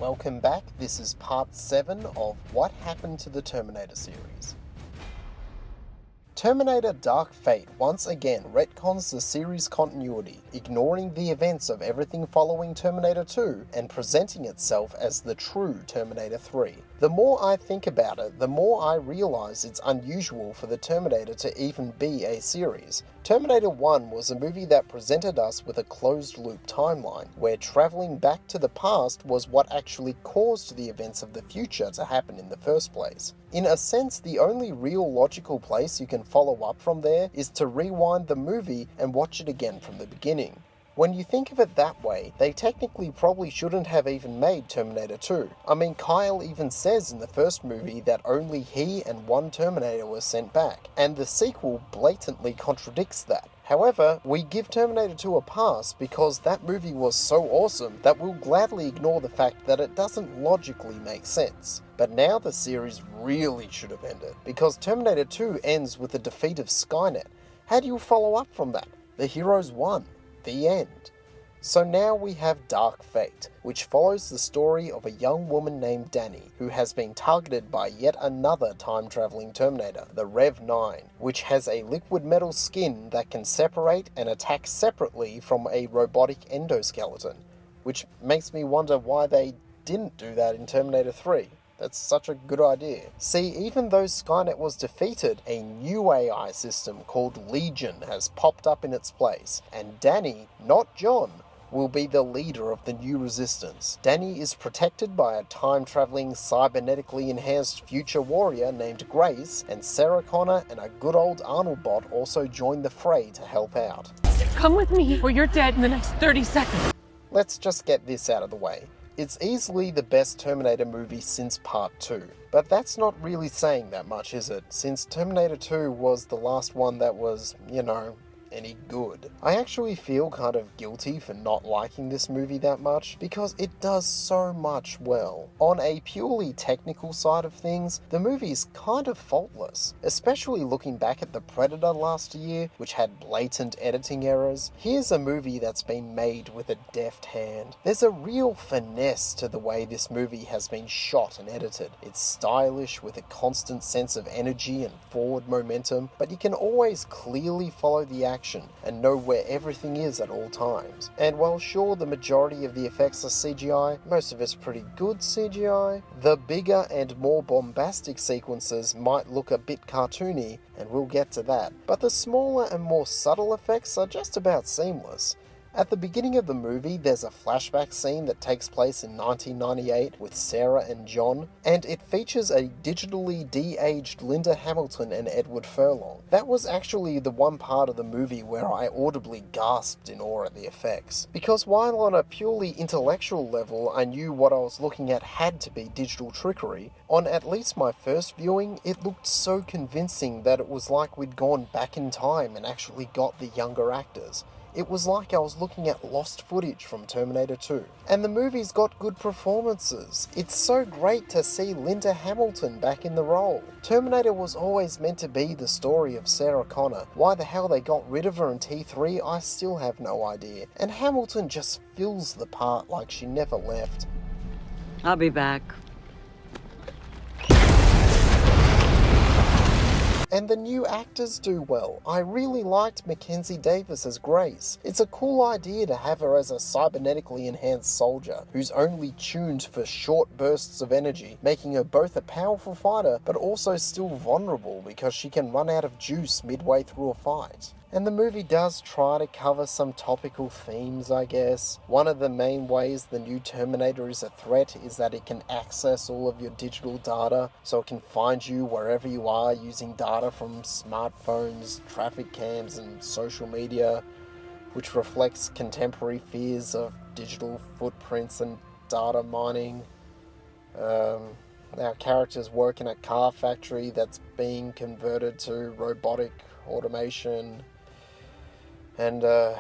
Welcome back. This is part 7 of What Happened to the Terminator series. Terminator Dark Fate once again retcons the series continuity, ignoring the events of everything following Terminator 2 and presenting itself as the true Terminator 3. The more I think about it, the more I realise it's unusual for the Terminator to even be a series. Terminator 1 was a movie that presented us with a closed-loop timeline, where travelling back to the past was what actually caused the events of the future to happen in the first place. In a sense, the only real logical place you can follow up from there is to rewind the movie and watch it again from the beginning. When you think of it that way, they technically probably shouldn't have even made Terminator 2. I mean, Kyle even says in the first movie that only he and one Terminator were sent back, and the sequel blatantly contradicts that. However, we give Terminator 2 a pass because that movie was so awesome that we'll gladly ignore the fact that it doesn't logically make sense. But now the series really should have ended, because Terminator 2 ends with the defeat of Skynet. How do you follow up from that? The heroes won. The end. So now we have Dark Fate, which follows the story of a young woman named Dani, who has been targeted by yet another time-traveling Terminator, the Rev-9, which has a liquid metal skin that can separate and attack separately from a robotic endoskeleton, which makes me wonder why they didn't do that in Terminator 3. That's such a good idea. See, even though Skynet was defeated, a new AI system called Legion has popped up in its place, and Dani, not John, will be the leader of the new resistance. Dani is protected by a time-traveling, cybernetically enhanced future warrior named Grace, and Sarah Connor and a good old Arnold bot also join the fray to help out. Come with me, or you're dead in the next 30 seconds. Let's just get this out of the way. It's easily the best Terminator movie since Part 2. But that's not really saying that much, is it? Since Terminator 2 was the last one that was, any good. I actually feel kind of guilty for not liking this movie that much, because it does so much well. On a purely technical side of things, the movie is kind of faultless, especially looking back at The Predator last year, which had blatant editing errors. Here's a movie that's been made with a deft hand. There's a real finesse to the way this movie has been shot and edited. It's stylish with a constant sense of energy and forward momentum, but you can always clearly follow the action and know where everything is at all times. And while sure the majority of the effects are CGI, most of it's pretty good CGI, the bigger and more bombastic sequences might look a bit cartoony, and we'll get to that. But the smaller and more subtle effects are just about seamless. At the beginning of the movie, there's a flashback scene that takes place in 1998 with Sarah and John, and it features a digitally de-aged Linda Hamilton and Edward Furlong. That was actually the one part of the movie where I audibly gasped in awe at the effects, because while on a purely intellectual level I knew what I was looking at had to be digital trickery, on at least my first viewing it looked so convincing that it was like we'd gone back in time and actually got the younger actors. It was like I was looking at lost footage from Terminator 2. And the movie's got good performances. It's so great to see Linda Hamilton back in the role. Terminator was always meant to be the story of Sarah Connor. Why the hell they got rid of her in T3, I still have no idea. And Hamilton just fills the part like she never left. I'll be back. And the new actors do well. I really liked Mackenzie Davis as Grace. It's a cool idea to have her as a cybernetically enhanced soldier who's only tuned for short bursts of energy, making her both a powerful fighter but also still vulnerable because she can run out of juice midway through a fight. And the movie does try to cover some topical themes, I guess. One of the main ways the new Terminator is a threat is that it can access all of your digital data, so it can find you wherever you are using data from smartphones, traffic cams, and social media, which reflects contemporary fears of digital footprints and data mining. Our characters work in a car factory that's being converted to robotic automation. And, at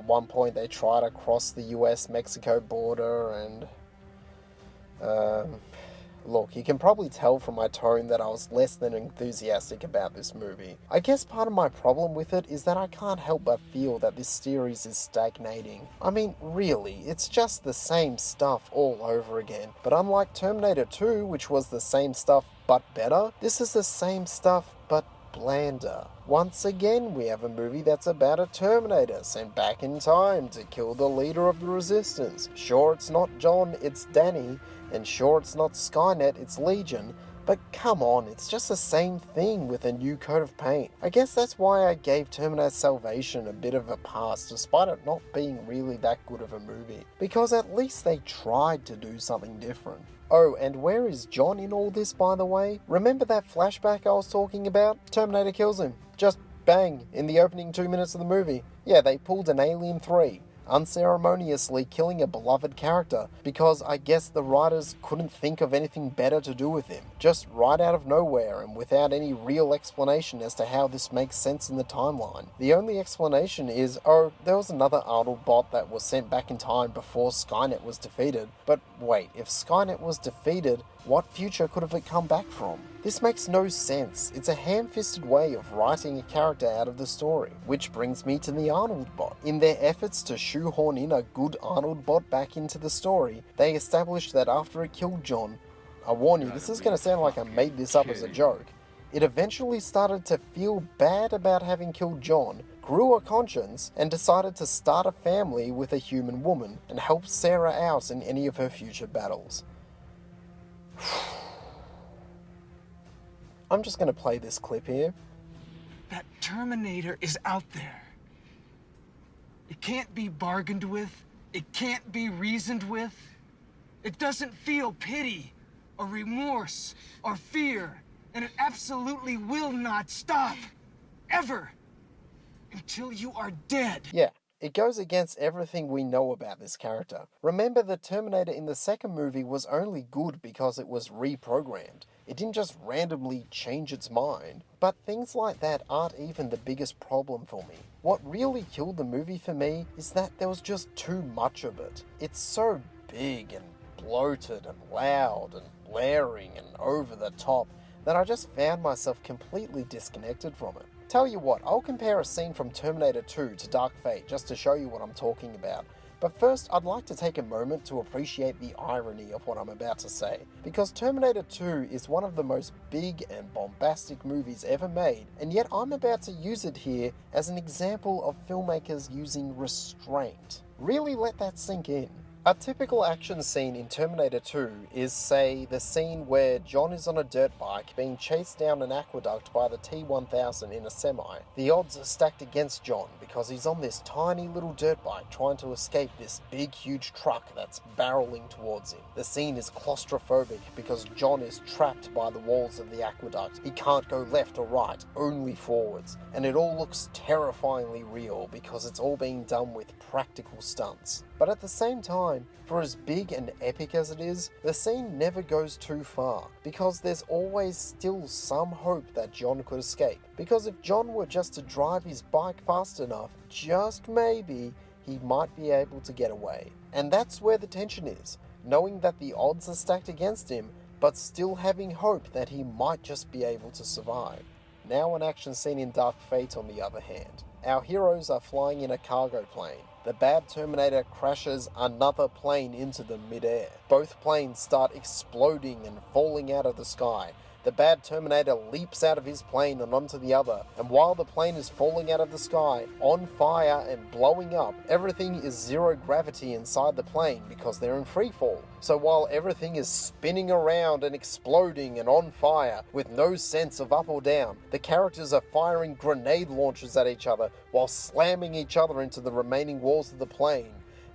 one point they try to cross the US-Mexico border, and Look, you can probably tell from my tone that I was less than enthusiastic about this movie. I guess part of my problem with it is that I can't help but feel that this series is stagnating. I mean, really, it's just the same stuff all over again. But unlike Terminator 2, which was the same stuff but better, this is the same stuff but blander. Once again, we have a movie that's about a Terminator sent back in time to kill the leader of the Resistance. Sure, it's not John, it's Danny, and sure, it's not Skynet, it's Legion, but come on, it's just the same thing with a new coat of paint. I guess that's why I gave Terminator Salvation a bit of a pass, despite it not being really that good of a movie, because at least they tried to do something different. Oh, and where is John in all this, by the way? Remember that flashback I was talking about? Terminator kills him. Just bang, in the opening 2 minutes of the movie. Yeah, they pulled an Alien 3. Unceremoniously killing a beloved character, because I guess the writers couldn't think of anything better to do with him. Just right out of nowhere and without any real explanation as to how this makes sense in the timeline. The only explanation is, oh, there was another Arnold bot that was sent back in time before Skynet was defeated. But wait, if Skynet was defeated, what future could have it come back from? This makes no sense. It's a ham-fisted way of writing a character out of the story. Which brings me to the Arnold bot. In their efforts to shoehorn in a good Arnold bot back into the story, they established that after it killed John, I warn you, this is going to sound like I made this up as a joke, it eventually started to feel bad about having killed John, grew a conscience, and decided to start a family with a human woman and help Sarah out in any of her future battles. I'm just going to play this clip here. That Terminator is out there. It can't be bargained with. It can't be reasoned with. It doesn't feel pity or remorse or fear. And it absolutely will not stop. Ever. Until you are dead. Yeah. It goes against everything we know about this character. Remember, the Terminator in the second movie was only good because it was reprogrammed. It didn't just randomly change its mind. But things like that aren't even the biggest problem for me. What really killed the movie for me is that there was just too much of it. It's so big and bloated and loud and blaring and over the top that I just found myself completely disconnected from it. Tell you what, I'll compare a scene from Terminator 2 to Dark Fate just to show you what I'm talking about. But first, I'd like to take a moment to appreciate the irony of what I'm about to say, because Terminator 2 is one of the most big and bombastic movies ever made, and yet I'm about to use it here as an example of filmmakers using restraint. Really let that sink in. A typical action scene in Terminator 2 is, say, the scene where John is on a dirt bike being chased down an aqueduct by the T-1000 in a semi. The odds are stacked against John because he's on this tiny little dirt bike trying to escape this big huge truck that's barreling towards him. The scene is claustrophobic because John is trapped by the walls of the aqueduct. He can't go left or right, only forwards. And it all looks terrifyingly real because it's all being done with practical stunts. But at the same time, for as big and epic as it is, the scene never goes too far, because there's always still some hope that John could escape. Because if John were just to drive his bike fast enough, just maybe, he might be able to get away. And that's where the tension is, knowing that the odds are stacked against him, but still having hope that he might just be able to survive. Now an action scene in Dark Fate on the other hand. Our heroes are flying in a cargo plane. The bad Terminator crashes another plane into them mid-air. Both planes start exploding and falling out of the sky. The bad Terminator leaps out of his plane and onto the other, and while the plane is falling out of the sky, on fire and blowing up, everything is zero gravity inside the plane because they're in free fall. So while everything is spinning around and exploding and on fire, with no sense of up or down, the characters are firing grenade launchers at each other while slamming each other into the remaining walls of the plane.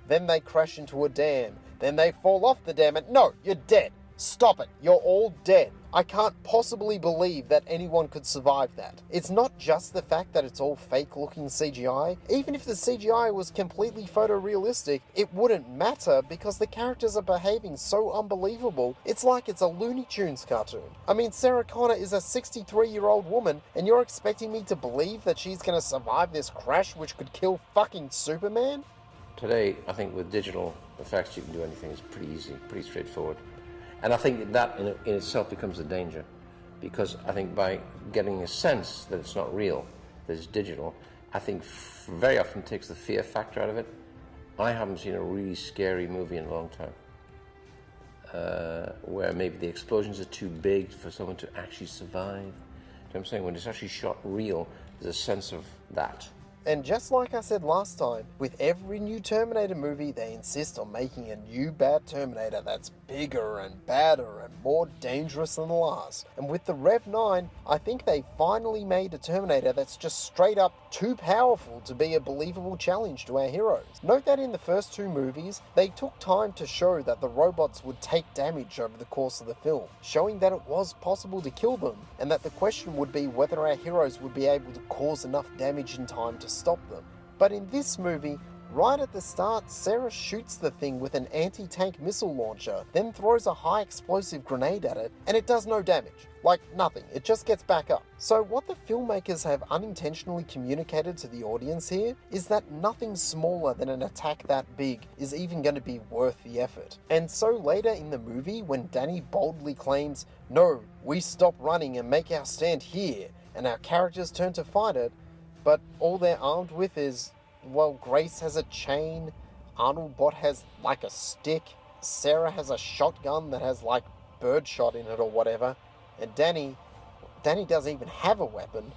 Then they crash into a dam. Then they fall off the dam and no, you're dead. Stop it, you're all dead. I can't possibly believe that anyone could survive that. It's not just the fact that it's all fake looking CGI. Even if the CGI was completely photorealistic, it wouldn't matter because the characters are behaving so unbelievable, it's like it's a Looney Tunes cartoon. I mean, Sarah Connor is a 63-year-old woman, and you're expecting me to believe that she's gonna survive this crash which could kill fucking Superman? Today, I think with digital effects you can do anything. It's pretty easy, pretty straightforward. And I think that in itself becomes a danger, because I think by getting a sense that it's not real, that it's digital, I think very often takes the fear factor out of it. I haven't seen a really scary movie in a long time, where maybe the explosions are too big for someone to actually survive. You know what I'm saying? When it's actually shot real, there's a sense of that. And just like I said last time, with every new Terminator movie, they insist on making a new bad Terminator that's bigger and badder and more dangerous than the last. And with the Rev 9, I think they finally made a Terminator that's just straight up too powerful to be a believable challenge to our heroes. Note that in the first two movies, they took time to show that the robots would take damage over the course of the film, showing that it was possible to kill them, and that the question would be whether our heroes would be able to cause enough damage in time to stop them. But in this movie, right at the start, Sarah shoots the thing with an anti-tank missile launcher, then throws a high explosive grenade at it, and it does no damage. Like nothing, it just gets back up. So what the filmmakers have unintentionally communicated to the audience here is that nothing smaller than an attack that big is even going to be worth the effort. And so later in the movie, when Danny boldly claims, "No, we stop running and make our stand here," and our characters turn to fight it, but all they're armed with is, well, Grace has a chain, Arnold Bot has like a stick, Sarah has a shotgun that has like birdshot in it or whatever, and Danny doesn't even have a weapon.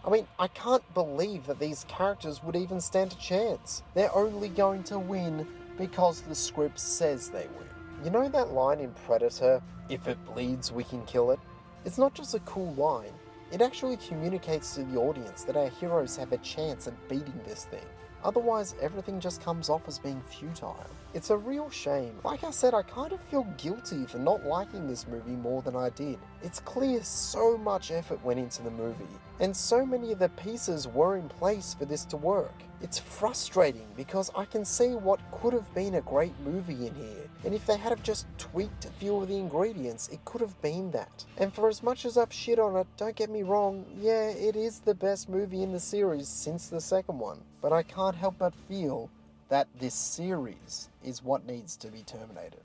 I mean, I can't believe that these characters would even stand a chance. They're only going to win because the script says they win. You know that line in Predator, "If it bleeds, we can kill it"? It's not just a cool line. It actually communicates to the audience that our heroes have a chance at beating this thing. Otherwise, everything just comes off as being futile. It's a real shame. Like I said, I kind of feel guilty for not liking this movie more than I did. It's clear so much effort went into the movie, and so many of the pieces were in place for this to work. It's frustrating because I can see what could have been a great movie in here, and if they had have just tweaked a few of the ingredients, it could have been that. And for as much as I've shit on it, don't get me wrong, yeah, it is the best movie in the series since the second one, but I can't help but feel that this series is what needs to be terminated.